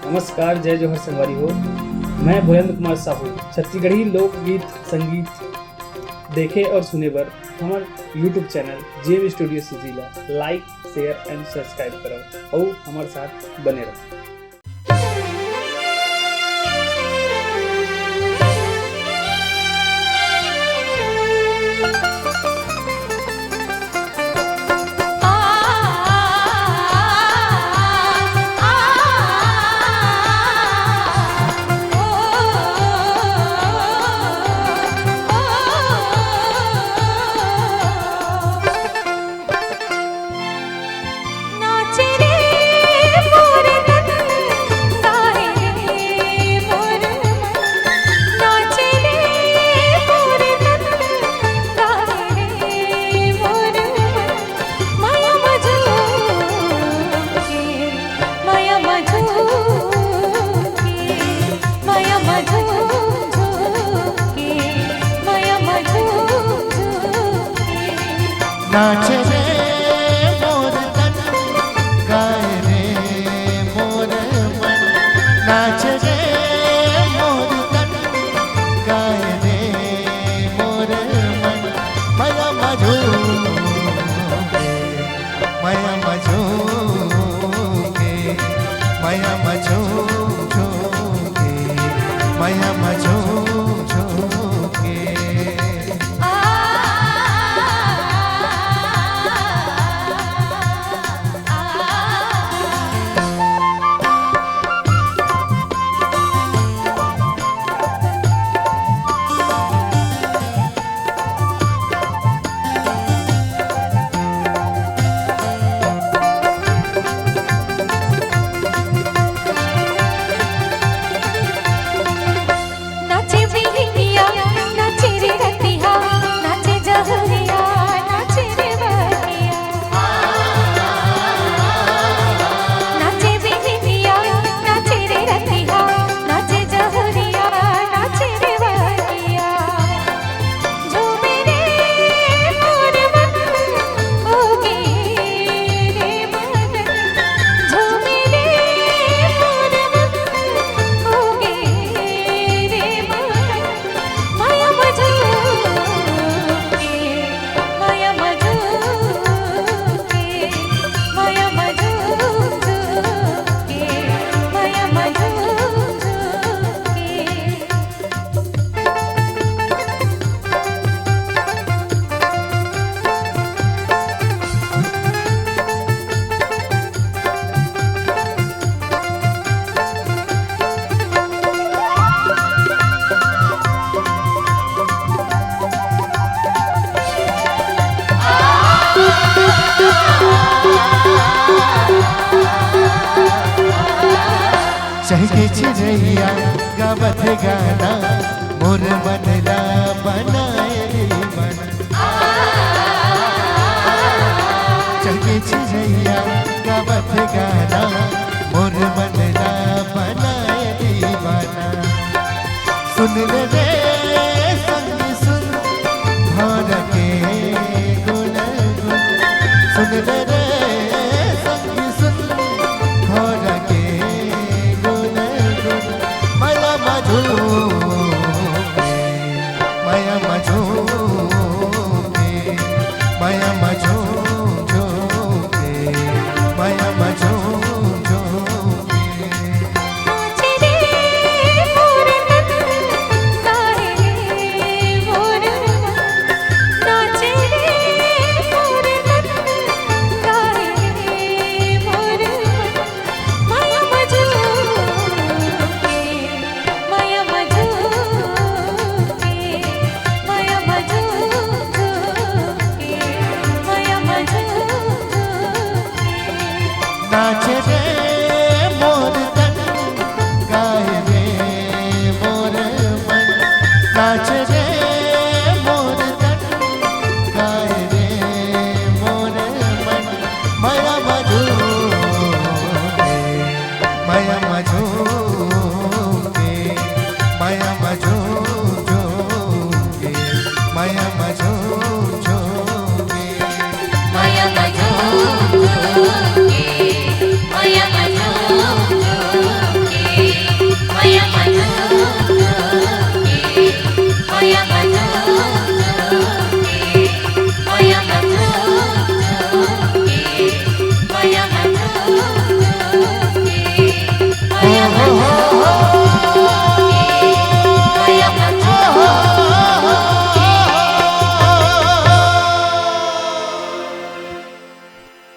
नमस्कार, जय जोहर संगवारी हो। मैं भोलेंद्र कुमार साहू छत्तीसगढ़ी लोकगीत संगीत देखे और सुने बर हमार यूट्यूब चैनल जेम स्टूडियो सुजीला लाइक शेयर एंड सब्सक्राइब करो और हमारे साथ बने रहो। नाचे रे मोर तन गाए रे मोर मन नाचे रे मोर तन गाए रे मोर मन माया मझू माया मझू माया मझू माया मझू चहके चिड़ैया गावत गाना मोर मनला बनाए रे मन चहके चिड़ैया गावत गाना